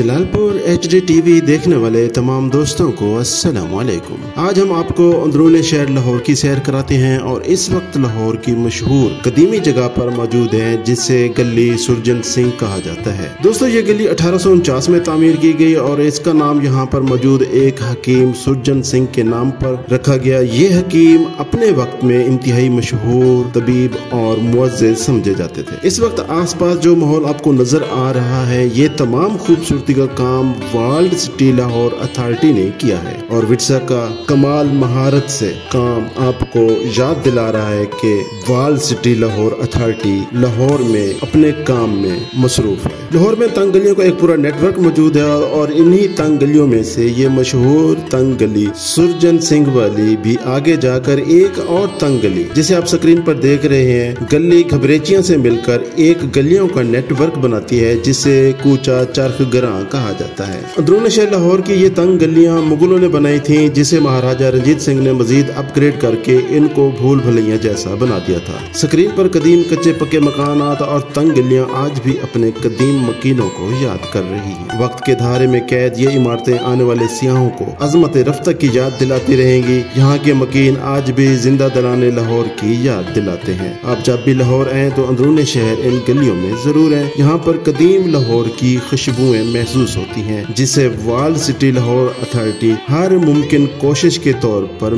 Jalalpur HD TV देखने वाले तमाम दोस्तों को अस्सलाम वालेकुम। आज हम आपको अंदरूनी शहर लाहौर की सैर कराते हैं और इस वक्त लाहौर की मशहूर कदीमी जगह पर मौजूद है जिसे गली सुरजन सिंह कहा जाता है। दोस्तों ये गली 1849 में तामीर की गई और इसका नाम यहाँ पर मौजूद एक हकीम सुरजन सिंह के नाम पर रखा गया। ये हकीम अपने वक्त में इंतहाई मशहूर तबीब और मुअज्जिज समझे जाते थे। इस वक्त आसपास जो माहौल आपको नजर आ रहा है ये तमाम खूबसूरती का काम वर्ल्ड सिटी लाहौर अथॉरिटी ने किया है और विरसा का कमाल महारत से काम आपको याद दिला रहा है कि world city Lahore authority Lahore में अपने काम में मसरूफ है। लाहौर में तंग गलियों का एक पूरा नेटवर्क मौजूद है और इन्हीं तंग गलियों में से ये मशहूर तंग गली सुरजन सिंह वाली भी आगे जाकर एक और तंग गली जिसे आप स्क्रीन पर देख रहे हैं गली घबरेचियां से मिलकर एक गलियों का नेटवर्क बनाती है जिसे कूचा चरख गरां कहा जाता है। अंदरूनी शहर लाहौर की ये तंग गलियां मुगलों ने बनाई थी जिसे महाराजा रंजीत सिंह ने मजीद अपग्रेड करके इनको भूल भुलैया जैसा बना दिया था। स्क्रीन पर कदीम कच्चे पक्के मकानात और तंग गलियां आज भी अपने कदीम मकीनों को याद कर रही हैं। वक्त के धारे में कैद ये इमारतें आने वाले सियाहों को अजमत रफ्ता की याद दिलाती रहेंगी। यहाँ के मकीन आज भी जिंदा दलाने लाहौर की याद दिलाते हैं। आप जब भी लाहौर आए तो अंदरूनी शहर इन गलियों में जरूर आए। यहाँ पर कदीम लाहौर की खुशबुएं महसूस होती हैं जिसे वर्ल्ड सिटी लाहौर अथॉरिटी हर मुमकिन कोशिश के तौर पर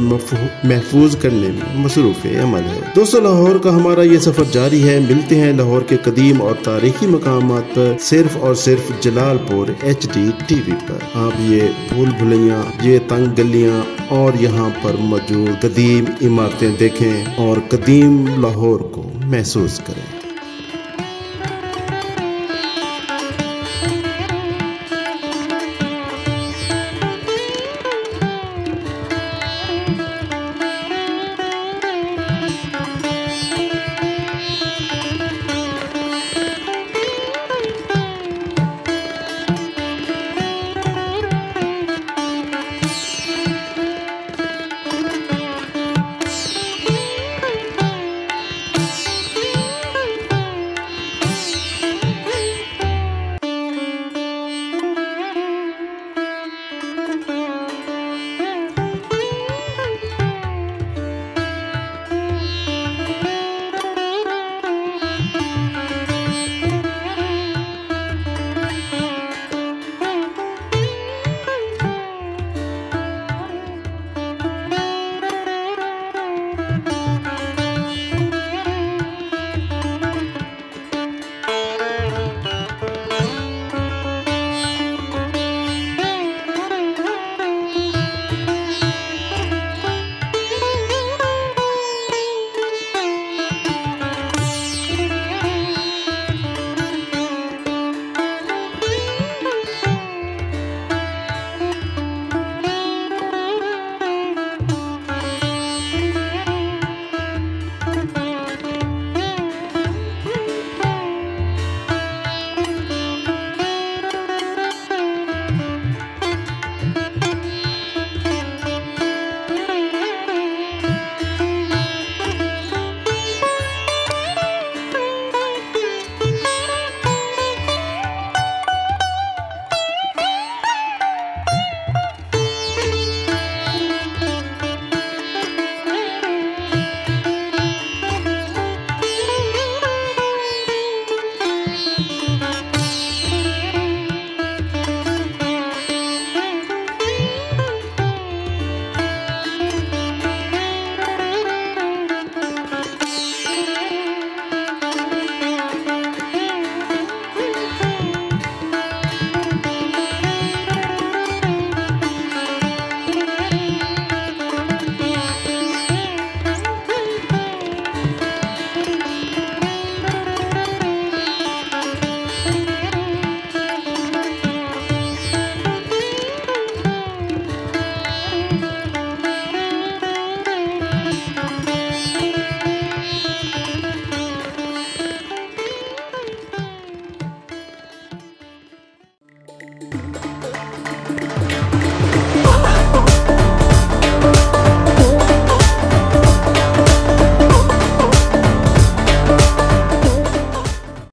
महफूज करने में मसरूफ अमल है। दोस्तों लाहौर का हमारा ये सफर जारी है। मिलते हैं लाहौर के कदीम और तारीखी मकामात पर सिर्फ और सिर्फ जलालपुर HD TV पर। आप ये भूल भुलैया ये तंग गलियां और यहाँ पर मौजूद कदीम इमारतें देखें और कदीम लाहौर को महसूस करें।